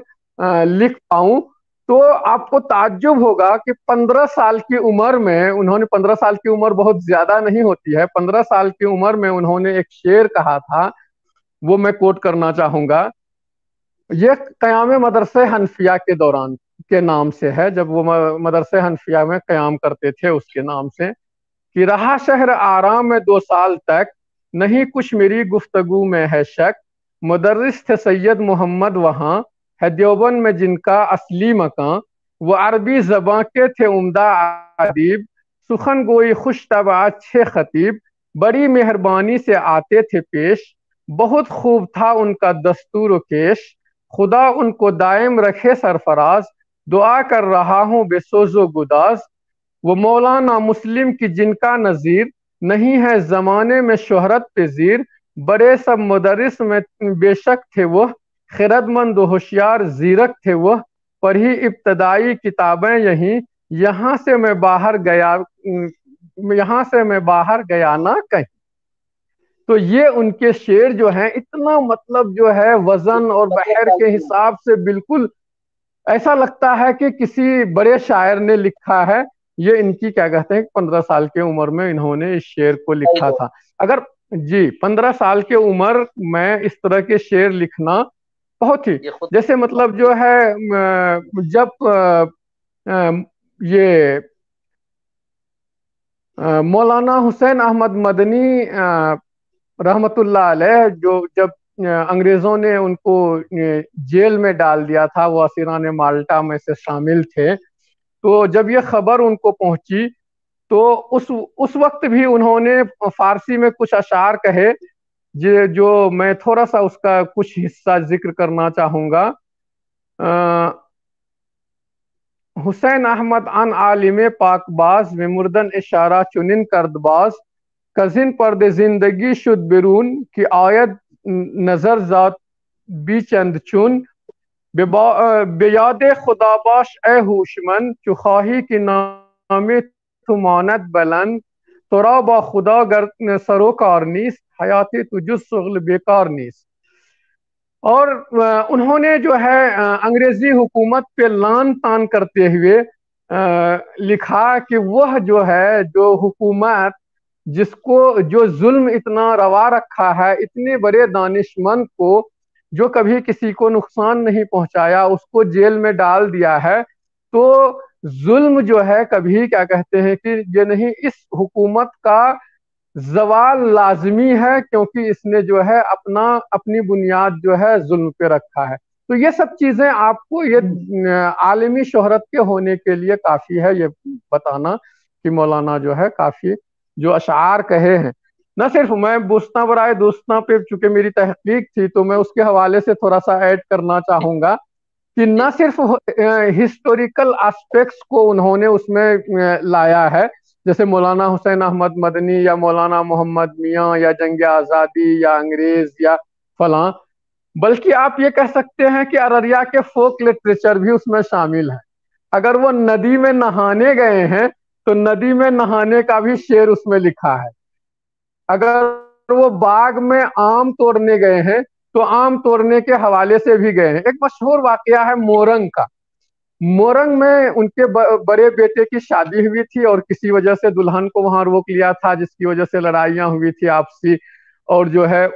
لکھ پاؤں۔ تو آپ کو تعجب ہوگا کہ 15 سال کی عمر میں انہوں نے، 15 سال کی عمر بہت زیادہ نہیں ہوتی ہے، 15 سال کی عمر میں انہوں نے ایک شعر کہا تھا، وہ میں کوٹ کرنا چاہوں گا۔ یہ قیام مدرسہ حنفیہ کے دوران کے نام سے ہے، جب وہ مدرسہ حنفیہ میں قیام کرتے تھے اس کے نام سے، کہ رہا شہر آرام میں 2 سال تک، نہیں کچھ میری گفتگو میں ہے شک، مدرس تھے سید محمد وہاں، ہے دیوبند میں جن کا اصلی مکان، وہ عربی زباں کے تھے عمدہ ادیب، سخن گوئی خوش طبع اچھے خطیب، بڑی مہربانی سے آتے تھے پیش، بہت خوب تھا ان کا دستور و کیش، خدا ان کو دائم رکھے سرفراز، دعا کر رہا ہوں بے سوز و گداز، وہ مولانا مسلم کی جن کا نظیر، نہیں ہے زمانے میں شہرت پذیر، بڑے سب مدرس میں بے شک تھے وہ، خرد مند و ہوشیار زیرک تھے وہ، پڑھی ابتدائی کتابیں یہیں، یہاں سے میں باہر گیا نہ کہیں۔ تو یہ ان کے شعر جو ہیں اتنا مطلب جو ہے وزن اور بحر کے حساب سے بالکل ایسا لگتا ہے کہ کسی بڑے شاعر نے لکھا ہے۔ یہ ان کی کیا کہتے ہیں 15 سال کی عمر میں انہوں نے اس شعر کو لکھا تھا۔ اگر جی 15 سال کی عمر میں اس طرح کے شعر لکھنا بہت ہی، یہ خود جیسے مطلب جو ہے جب یہ مولانا حسین احمد مدنی رحمت اللہ علیہ، جو جب انگریزوں نے ان کو جیل میں ڈال دیا تھا، وہ اسیران مالٹا میں سے شامل تھے، تو جب یہ خبر ان کو پہنچی تو اس وقت بھی انہوں نے فارسی میں کچھ اشعار کہے، جو میں تھوڑا سا اس کا کچھ حصہ ذکر کرنا چاہوں گا۔ حسین احمد ان عالم پاک باز میں مردن اشارہ چنن کرد باز، کزن پرد زندگی شد برون کی آیت نظر ذات بی چند چون، بے یاد خدا باش اے ہوشمند، چو خواہی کی نام تو ماند بلند، تو را با خدا گر سروکار نیست، حیاتی تو جز شغل بیکار نیست۔ اور انہوں نے جو ہے انگریزی حکومت پہ لان تان کرتے ہوئے لکھا کہ وہ جو ہے جو حکومت جس کو جو ظلم اتنا روا رکھا ہے، اتنے بڑے دانشمند کو جو کبھی کسی کو نقصان نہیں پہنچایا، اس کو جیل میں ڈال دیا ہے، تو ظلم جو ہے کبھی کیا کہتے ہیں کہ یہ نہیں، اس حکومت کا زوال لازمی ہے، کیونکہ اس نے جو ہے اپنی بنیاد جو ہے ظلم پہ رکھا ہے۔ تو یہ سب چیزیں آپ کو یہ عالمی شہرت کے ہونے کے لیے کافی ہے یہ بتانا کہ مولانا جو ہے کافی جو اشعار کہے ہیں۔ نہ صرف میں بوسنا برائے دوستنا پہ چونکہ میری تحقیق تھی تو میں اس کے حوالے سے تھوڑا سا ایڈ کرنا چاہوں گا کہ نہ صرف ہسٹوریکل آسپیکٹس کو انہوں نے اس میں لایا ہے، جیسے مولانا حسین احمد مدنی یا مولانا محمد میاں یا جنگ آزادی یا انگریز یا فلاں، بلکہ آپ یہ کہہ سکتے ہیں کہ ارریا کے فوک لٹریچر بھی اس میں شامل ہے۔ اگر وہ ندی میں نہانے گئے ہیں تو ندی میں نہانے کا بھی شعر اس میں لکھا ہے، اگر وہ باغ میں آم توڑنے گئے ہیں تو آم توڑنے کے حوالے سے بھی گئے ہیں۔ ایک مشہور واقعہ ہے مورنگ کا۔ مورنگ میں ان کے بڑے بیٹے کی شادی ہوئی تھی اور کسی وجہ سے دلہن کو وہاں روک لیا تھا، جس کی وجہ سے لڑائیاں ہوئی تھی آپسی، اور جو ہے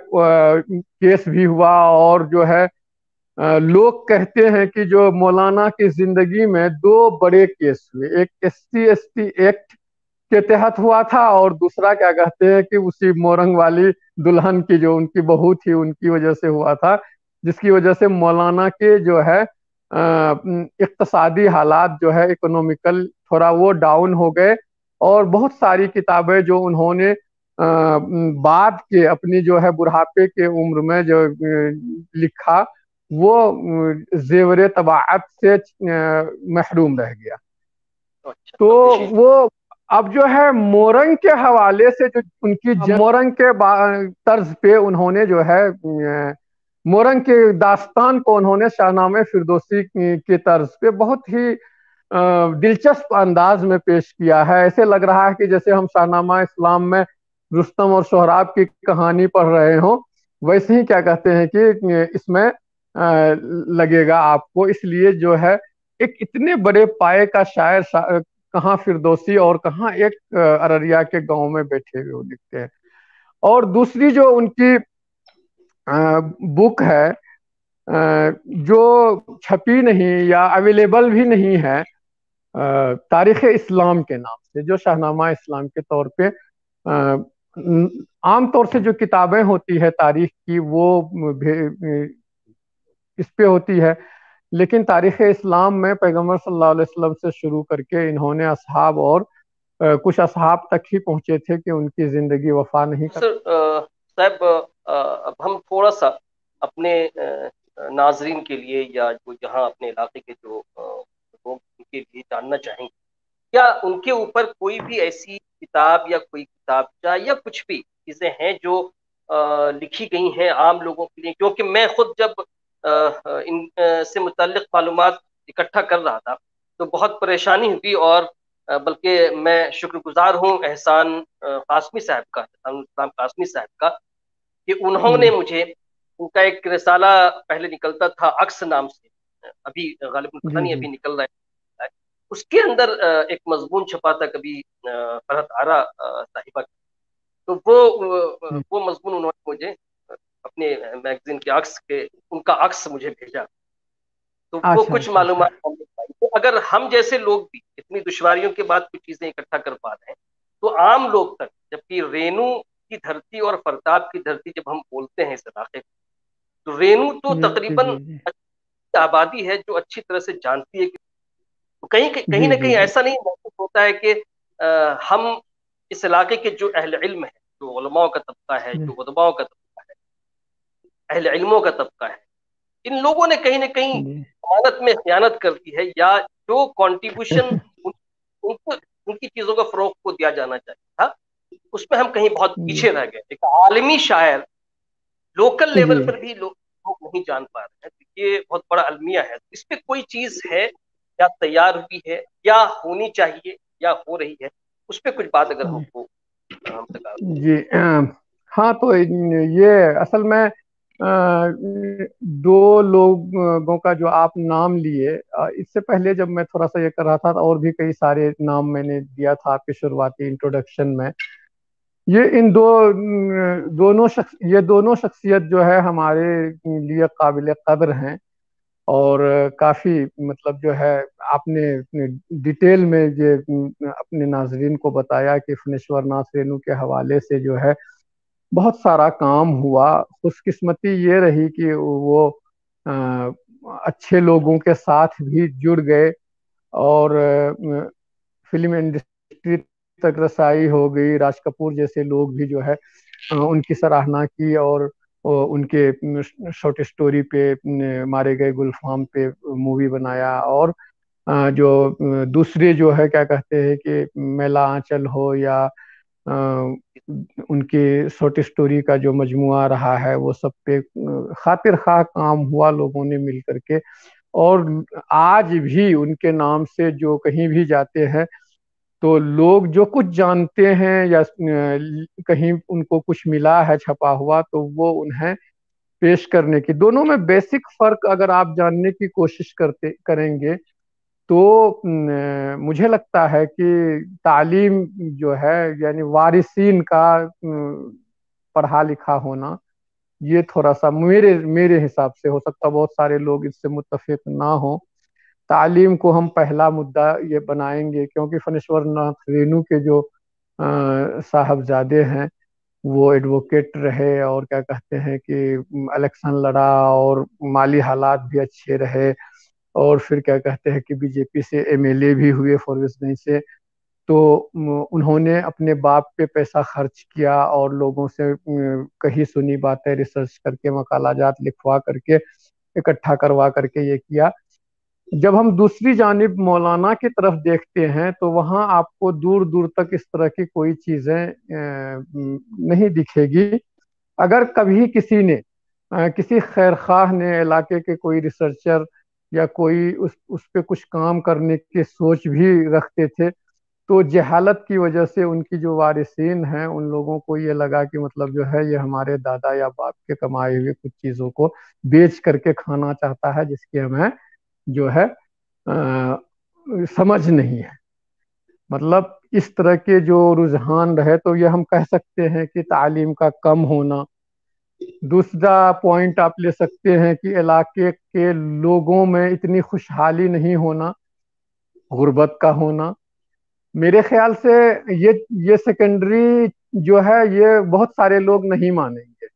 کیس بھی ہوا، اور جو ہے لوگ کہتے ہیں کہ جو مولانا کی زندگی میں دو بڑے کیس ہوئے، ایک SC/ST ایکٹ کے تحت ہوا تھا، اور دوسرا کیا کہتے ہیں کہ اسی مورنگ والی دلہن کی جو ان کی بہو تھی ان کی وجہ سے ہوا تھا، جس کی وجہ سے مولانا کے جو ہے اقتصادی حالات جو ہے اکنومیکل تھوڑا وہ ڈاؤن ہو گئے، اور بہت ساری کتابیں جو انہوں نے بعد کے اپنی جو ہے بڑھاپے کے عمر میں جو لکھا، وہ زیور طباعت سے محروم رہ گیا۔ تو وہ اب جو ہے مورنگ کے حوالے سے جو ان کی مورنگ کے طرز پہ انہوں نے جو ہے مورنگ کے داستان کو انہوں نے شاہنامہ فردوسی کی طرز پہ بہت ہی دلچسپ انداز میں پیش کیا ہے۔ ایسے لگ رہا ہے کہ جیسے ہم شاہنامہ اسلام میں رستم اور سہراب کی کہانی پڑھ رہے ہوں، ویسے ہی کیا کہتے ہیں کہ اس میں لگے گا آپ کو۔ اس لیے جو ہے ایک اتنے بڑے پائے کا شاعر کہاں فردوسی اور کہاں ایک ارریا کے گاؤں میں بیٹھے ہوئے دکھتے ہیں۔ اور دوسری جو ان کی بک ہے جو چھپی نہیں یا اویلیبل بھی نہیں ہے، تاریخ اسلام کے نام سے، جو شاہنامہ اسلام کے طور پہ عام طور سے جو کتابیں ہوتی ہے تاریخ کی وہ اس پہ ہوتی ہے، لیکن تاریخ اسلام میں پیغمبر صلی اللہ علیہ وسلم سے شروع کر کے انہوں نے اصحاب اور کچھ اصحاب تک ہی پہنچے تھے کہ ان کی زندگی وفا نہیں کر صاحب اب ہم تھوڑا سا اپنے ناظرین کے لیے یا جو یہاں اپنے علاقے کے جو لوگ ان کے لیے جاننا چاہیں گے، کیا ان کے اوپر کوئی بھی ایسی کتاب یا کوئی کتابچہ یا کچھ بھی چیزیں ہیں جو لکھی گئی ہیں عام لوگوں کے لیے؟ کیونکہ میں خود جب ان سے متعلق معلومات اکٹھا کر رہا تھا تو بہت پریشانی ہوئی، اور بلکہ میں شکر گزار ہوں احسان قاسمی صاحب کا، احسان الاسلام قاسمی صاحب کا، کہ انہوں نے مجھے ان کا ایک رسالہ پہلے نکلتا تھا عکس نام سے، ابھی غالباً پتہ نہیں ابھی نکل رہا ہے، اس کے اندر ایک مضمون چھپا تھا کبھی فرحت آرا صاحبہ، تو وہ مضمون انہوں نے مجھے اپنے میگزین کے عکس کے ان کا عکس مجھے بھیجا، تو وہ کچھ معلومات تو اگر ہم جیسے لوگ بھی اتنی دشواریوں کے بعد کچھ چیزیں اکٹھا کر پا رہے ہیں تو عام لوگ تک، جبکہ رینو کی دھرتی اور فرتاب کی دھرتی جب ہم بولتے ہیں اس علاقے تو رینو تو تقریباً آبادی ہے جو اچھی طرح سے جانتی ہے کہ کہیں نہ کہیں ایسا نہیں محسوس ہوتا ہے کہ ہم اس علاقے کے جو اہل علم ہیں، جو علماء کا طبقہ ہے، جو ادباؤں کا طبقہ ہے، اہل علموں کا طبقہ ہے، ان لوگوں نے کہیں نہ کہیں امانت میں خیانت کر دی ہے، یا جو کنٹریبیوشن ان کی چیزوں کا فروغ کو دیا جانا چاہیے تھا اس میں ہم کہیں بہت پیچھے رہ گئے۔ ایک عالمی شاعر لوکل لیول پر بھی لوگ نہیں جان پا رہے ہیں، یہ بہت بڑا المیہ ہے۔ اس پہ کوئی چیز ہے یا تیار ہوئی ہے یا ہونی چاہیے یا ہو رہی ہے، اس پہ کچھ بات اگر ہم کو ہم تک جی ہاں، تو یہ اصل میں دو لوگوں کا جو آپ نام لیے، اس سے پہلے جب میں تھوڑا سا یہ کر رہا تھا اور بھی کئی سارے نام میں نے دیا تھا آپ کے شروعاتی انٹروڈکشن میں، یہ دونوں شخصیت جو ہے ہمارے لیے قابل قدر ہیں، اور کافی مطلب جو ہے آپ نے ڈیٹیل میں یہ اپنے ناظرین کو بتایا کہ فنیشور ناتھ رینو کے حوالے سے جو ہے بہت سارا کام ہوا۔ خوش قسمتی یہ رہی کہ وہ اچھے لوگوں کے ساتھ بھی جڑ گئے، اور فلم انڈسٹری تک رسائی ہو گئی، راج کپور جیسے لوگ بھی جو ہے ان کی سراہنا کی، اور ان کے شارٹ سٹوری پہ مارے گئے گلفام پہ مووی بنایا، اور جو دوسرے جو ہے کیا کہتے ہیں کہ میلا آنچل ہو یا ان کے شارٹ سٹوری کا جو مجموعہ رہا ہے وہ سب پہ خاطر خواہ کام ہوا لوگوں نے مل کر کے، اور آج بھی ان کے نام سے جو کہیں بھی جاتے ہیں تو لوگ جو کچھ جانتے ہیں یا کہیں ان کو کچھ ملا ہے چھپا ہوا تو وہ انہیں پیش کرنے کی. دونوں میں بیسک فرق اگر آپ جاننے کی کوشش کریں گے تو مجھے لگتا ہے کہ تعلیم جو ہے یعنی وارثین کا پڑھا لکھا ہونا یہ تھوڑا سا میرے حساب سے، ہو سکتا بہت سارے لوگ اس سے متفق نہ ہوں، تعلیم کو ہم پہلا مدعا یہ بنائیں گے، کیونکہ فنیشور ناتھ رینو کے جو صاحبزادے ہیں وہ ایڈوکیٹ رہے اور کیا کہتے ہیں کہ الیکشن لڑا اور مالی حالات بھی اچھے رہے، اور پھر کیا کہتے ہیں کہ بی جے پی سے ایم ایل اے بھی ہوئے فوروزگنج سے. تو انہوں نے اپنے باپ پہ پیسہ خرچ کیا اور لوگوں سے کہیں سنی باتیں ریسرچ کر کے مقالہ جات لکھوا کر کے اکٹھا کروا کر کے یہ کیا. جب ہم دوسری جانب مولانا کی طرف دیکھتے ہیں تو وہاں آپ کو دور دور تک اس طرح کی کوئی چیزیں نہیں دکھے گی. اگر کبھی کسی نے کسی خیر خواہ نے علاقے کے کوئی ریسرچر یا کوئی اس پہ کچھ کام کرنے کی سوچ بھی رکھتے تھے تو جہالت کی وجہ سے ان کی جو وارثین ہیں ان لوگوں کو یہ لگا کہ مطلب جو ہے یہ ہمارے دادا یا باپ کے کمائے ہوئے کچھ چیزوں کو بیچ کر کے کھانا چاہتا ہے، جس کی ہمیں جو ہے سمجھ نہیں ہے. مطلب اس طرح کے جو رجحان رہے تو یہ ہم کہہ سکتے ہیں کہ تعلیم کا کم ہونا. دوسرا پوائنٹ آپ لے سکتے ہیں کہ علاقے کے لوگوں میں اتنی خوشحالی نہیں ہونا، غربت کا ہونا. میرے خیال سے یہ سیکنڈری جو ہے یہ بہت سارے لوگ نہیں مانیں گے.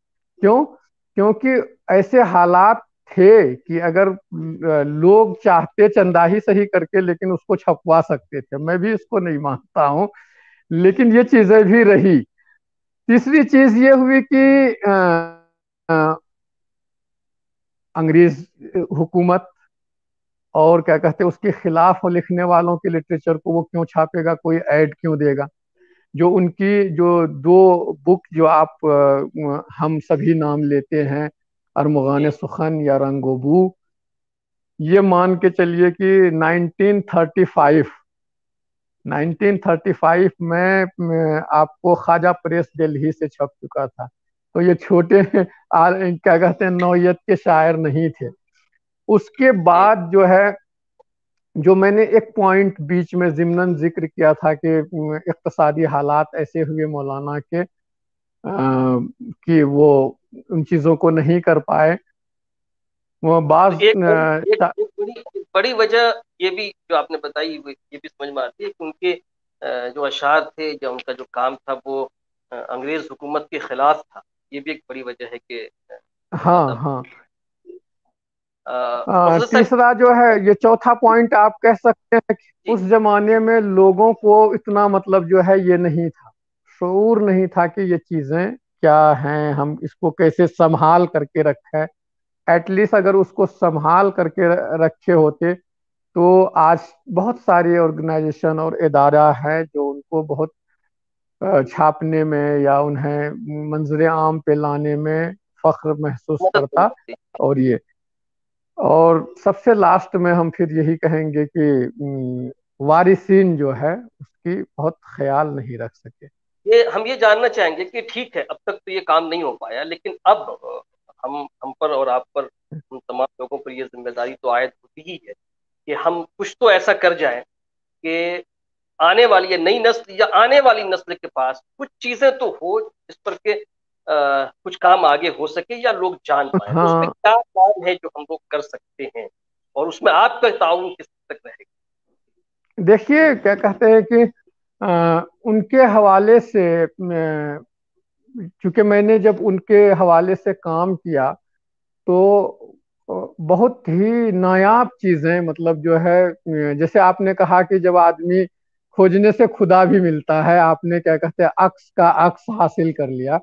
کیوں؟ کیونکہ ایسے حالات تھے کہ اگر لوگ چاہتے چندہ ہی صحیح کر کے لیکن اس کو چھپوا سکتے تھے. میں بھی اس کو نہیں مانتا ہوں لیکن یہ چیزیں بھی رہی. تیسری چیز یہ ہوئی کہ انگریز حکومت اور کیا کہتے ہیں اس کے خلاف لکھنے والوں کے لٹریچر کو وہ کیوں چھاپے گا، کوئی ایڈ کیوں دے گا. جو ان کی جو دو بک جو آپ ہم سبھی نام لیتے ہیں، ارمغان سخن یا رنگ و بو، یہ مان کے چلیے کہ 1935 میں آپ کو خواجہ پریس دلہی سے چھپ چکا تھا. تو یہ چھوٹے کیا کہتے ہیں نوعیت کے شاعر نہیں تھے. اس کے بعد جو ہے جو میں نے ایک پوائنٹ بیچ میں ضمناً ذکر کیا تھا کہ اقتصادی حالات ایسے ہوئے مولانا کے کہ وہ ان چیزوں کو نہیں کر پائے. وہ بعض ایک بڑی وجہ یہ بھی جو آپ نے بتائی یہ بھی سمجھ میں آتی ہے کہ ان کے جو اشعار تھے یا ان کا جو کام تھا وہ انگریز حکومت کے خلاف تھا. یہ بھی ایک بڑی وجہ ہے کہ ہاں تیسرا جو ہے یہ چوتھا پوائنٹ آپ کہہ سکتے ہیں کہ اس زمانے میں لوگوں کو اتنا مطلب جو ہے یہ نہیں تھا، شعور نہیں تھا کہ یہ چیزیں کیا ہیں، ہم اس کو کیسے سنبھال کر کے رکھیں. ایٹ لیسٹ اگر اس کو سنبھال کر کے رکھے ہوتے تو آج بہت ساری آرگنائزیشن اور ادارہ ہیں جو ان کو بہت چھاپنے میں یا انہیں منظر عام پہ لانے میں فخر محسوس کرتا. اور سب سے لاسٹ میں ہم پھر یہی کہیں گے کہ وارثین جو ہے اس کی بہت خیال نہیں رکھ سکے. ہم یہ جاننا چاہیں گے کہ ٹھیک ہے اب تک تو یہ کام نہیں ہو پایا، لیکن اب ہم پر اور آپ پر، ہم تمام لوگوں پر یہ ذمہ داری تو عائد ہوتی ہی ہے کہ ہم کچھ تو ایسا کر جائیں کہ آنے والی نئی نسل یا آنے والی نسل کے پاس کچھ چیزیں تو ہو جس پر کہ کچھ کام آگے ہو سکے یا لوگ جان پائیں. اس پہ کیا کام ہے جو ہم لوگ کر سکتے ہیں اور اس میں آپ کا تعاون کس تک رہے گا؟ دیکھیے کیا کہتے ہیں کہ ان کے حوالے سے چونکہ میں نے جب ان کے حوالے سے کام کیا تو بہت ہی نایاب چیزیں، مطلب جو ہے جیسے آپ نے کہا کہ جب آدمی کھوجنے سے خدا بھی ملتا ہے، آپ نے کیا کہتے ہیں عکس کا عکس حاصل کر لیا.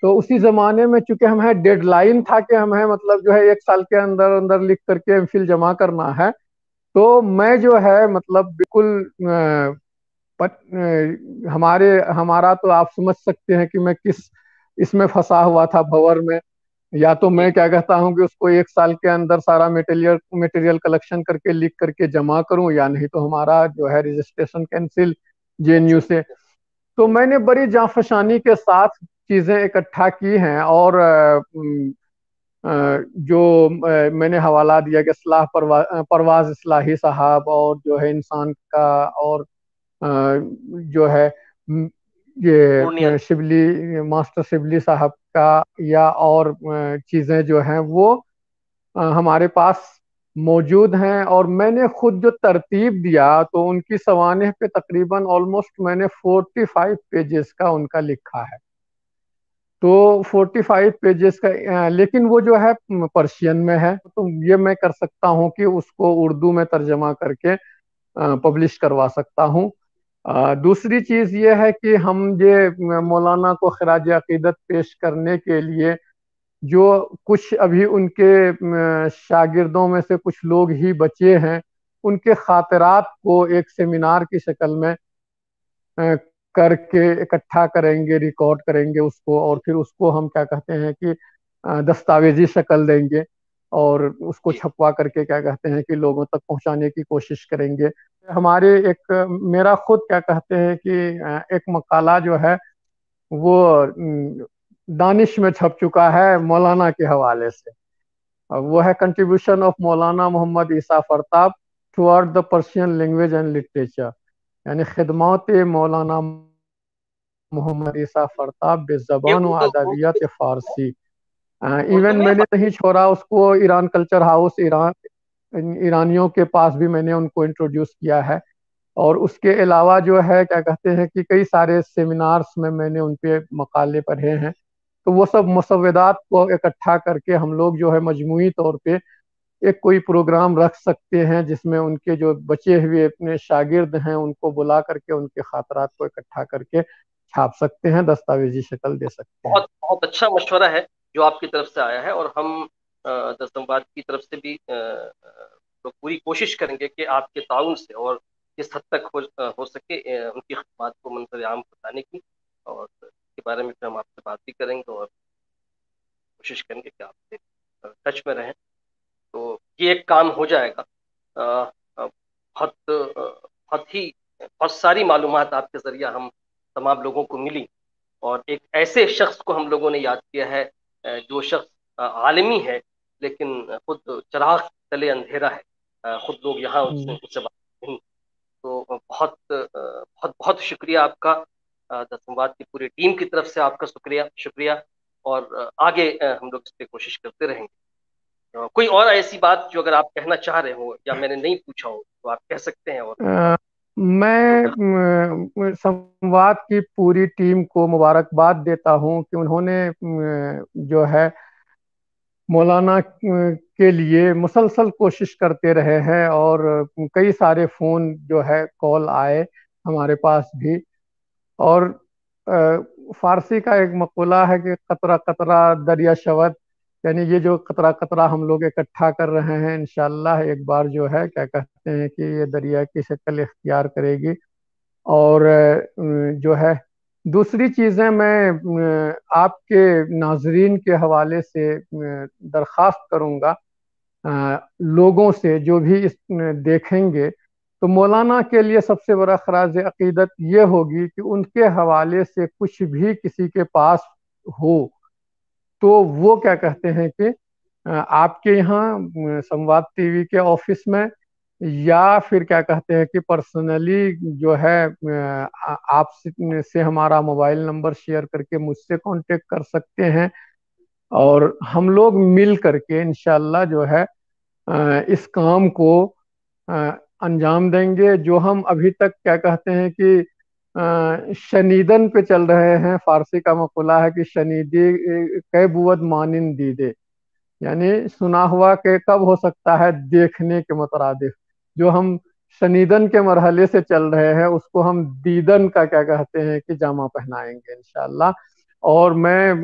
تو اسی زمانے میں چونکہ ہمیں ڈیڈ لائن تھا کہ ہمیں مطلب جو ہے 1 سال کے اندر اندر لکھ کر کے ایم فل جمع کرنا ہے، تو میں جو ہے مطلب بالکل ہمارا تو آپ سمجھ سکتے ہیں کہ میں کس اس میں پھنسا ہوا تھا بھور میں. یا تو میں کیا کہتا ہوں کہ اس کو 1 سال کے اندر سارا میٹیریل کلیکشن کر کے لکھ کر کے جمع کروں، یا نہیں تو ہمارا جو ہے رجسٹریشن کینسل JNU سے. تو میں نے بڑی جانفشانی کے ساتھ چیزیں اکٹھا کی ہیں اور جو میں نے حوالہ دیا کہ پرواز اصلاحی صاحب اور جو ہے انسان کا اور جو ہے پورنیہ یہ شبلی ماسٹر شبلی صاحب کا یا اور چیزیں جو ہیں وہ ہمارے پاس موجود ہیں، اور میں نے خود جو ترتیب دیا تو ان کی سوانح پہ تقریباً آلموسٹ میں نے 45 پیجز کا ان کا لکھا ہے، تو 45 پیجز کا، لیکن وہ جو ہے پرشین میں ہے، تو یہ میں کر سکتا ہوں کہ اس کو اردو میں ترجمہ کر کے پبلش کروا سکتا ہوں۔ دوسری چیز یہ ہے کہ ہم یہ مولانا کو خراج عقیدت پیش کرنے کے لیے جو کچھ ابھی ان کے شاگردوں میں سے کچھ لوگ ہی بچے ہیں، ان کے خاطرات کو ایک سیمینار کی شکل میں کر کے اکٹھا کریں گے، ریکارڈ کریں گے اس کو، اور پھر اس کو ہم کیا کہتے ہیں کہ دستاویزی شکل دیں گے اور اس کو جی چھپوا کر کے کیا کہتے ہیں کہ لوگوں تک پہنچانے کی کوشش کریں گے۔ ہمارے میرا خود کیا کہتے ہیں کہ ایک مقالہ جو ہے وہ دانش میں چھپ چکا ہے مولانا کے حوالے سے، وہ ہے کنٹریبیوشن آف مولانا محمد عیسیٰ فرتاب toward the Persian language and literature, یعنی خدمات مولانا محمد عیسیٰ فرتاب بے یہ زبان و اردو ادبیات فارسی۔ اردو ایون میں میں نے نہیں چھوڑا اس کو، ایران کلچر ہاؤس ایرانیوں کے پاس بھی میں نے ان کو انٹروڈیوس کیا ہے، اور اس کے علاوہ جو ہے کیا کہتے ہیں کہ کئی سارے سیمینارز میں نے ان پہ مقالے پڑھے ہیں، تو وہ سب مسودات کو اکٹھا کر کے ہم لوگ جو ہے مجموعی طور پہ ایک کوئی پروگرام رکھ سکتے ہیں جس میں ان کے جو بچے ہوئے اپنے شاگرد ہیں ان کو بلا کر کے ان کے خاطرات کو اکٹھا کر کے چھاپ سکتے ہیں، دستاویزی شکل دے سکتے ہیں۔ بہت بہت اچھا مشورہ ہے جو آپ کی طرف سے آیا ہے، اور ہم دستمباد کی طرف سے بھی تو پوری کوشش کریں گے کہ آپ کے تعاون سے اور جس حد تک ہو سکے ان کی خدمات کو منظر عام بتانے کی، اور اس کے بارے میں پھر ہم آپ سے بات بھی کریں گے اور کوشش کریں گے کہ آپ سے ٹچ میں رہیں، تو یہ ایک کام ہو جائے گا۔ بہت ساری معلومات آپ کے ذریعہ ہم تمام لوگوں کو ملی، اور ایک ایسے شخص کو ہم لوگوں نے یاد کیا ہے جو شخص عالمی ہے لیکن خود چراغ تلے اندھیرا ہے، خود لوگ یہاں اس سے بات نہیں، تو بہت شکریہ آپ کا، دستمباد کی پوری ٹیم کی طرف سے آپ کا شکریہ، اور آگے ہم لوگ اس پہ کوشش کرتے رہیں گے۔ کوئی اور ایسی بات جو اگر آپ کہنا چاہ رہے ہو یا میں نے نہیں پوچھا ہو تو آپ کہہ سکتے ہیں، اور میں سمواد کی پوری ٹیم کو مبارکباد دیتا ہوں کہ انہوں نے جو ہے مولانا کے لیے مسلسل کوشش کرتے رہے ہیں، اور کئی سارے فون جو ہے کال آئے ہمارے پاس بھی، اور فارسی کا ایک مقولہ ہے کہ قطرہ قطرہ دریا شود، یعنی یہ جو قطرہ قطرہ ہم لوگ اکٹھا کر رہے ہیں انشاءاللہ ایک بار جو ہے کیا کہتے ہیں کہ یہ دریا کی شکل اختیار کرے گی۔ اور جو ہے دوسری چیزیں میں آپ کے ناظرین کے حوالے سے درخواست کروں گا لوگوں سے جو بھی اس دیکھیں گے، تو مولانا کے لیے سب سے بڑا خراج عقیدت یہ ہوگی کہ ان کے حوالے سے کچھ بھی کسی کے پاس ہو تو وہ کیا کہتے ہیں کہ آپ کے یہاں سمواد ٹی وی کے آفس میں، یا پھر کیا کہتے ہیں کہ پرسنلی جو ہے آپ سے ہمارا موبائل نمبر شیئر کر کے مجھ سے کانٹیکٹ کر سکتے ہیں، اور ہم لوگ مل کر کے انشاءاللہ جو ہے اس کام کو انجام دیں گے، جو ہم ابھی تک کیا کہتے ہیں کہ شنیدن پہ چل رہے ہیں۔ فارسی کا مقولہ ہے کہ شنیدی کے بود مانند دیدے، یعنی سنا ہوا کہ کب ہو سکتا ہے دیکھنے کے مترادف، جو ہم شنیدن کے مرحلے سے چل رہے ہیں اس کو ہم دیدن کا کیا کہتے ہیں کہ جامہ پہنائیں گے انشاءاللہ۔ اور میں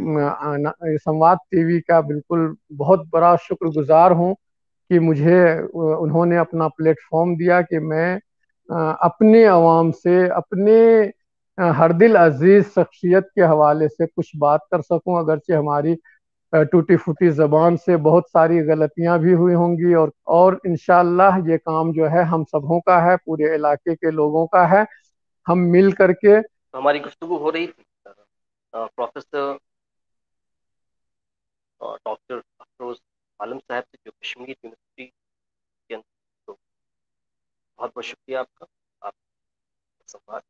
سمواد ٹی وی کا بالکل بہت بڑا شکر گزار ہوں کہ مجھے انہوں نے اپنا پلیٹ فارم دیا کہ میں اپنے عوام سے، اپنے ہر دل عزیز شخصیت کے حوالے سے کچھ بات کر سکوں، اگرچہ ہماری ٹوٹی پھوٹی زبان سے بہت ساری غلطیاں بھی ہوئی ہوں گی، اور انشاءاللہ یہ کام جو ہے ہم سبوں کا ہے، پورے علاقے کے لوگوں کا ہے، ہم مل کر کے۔ ہماری گفتگو ہو رہی تھی پروفیسر ڈاکٹر افروز عالم صاحب سے جو کشمیر یونیورسٹی کے اندر، تو بہت بہت شکریہ آپ کا، آپ کا سوال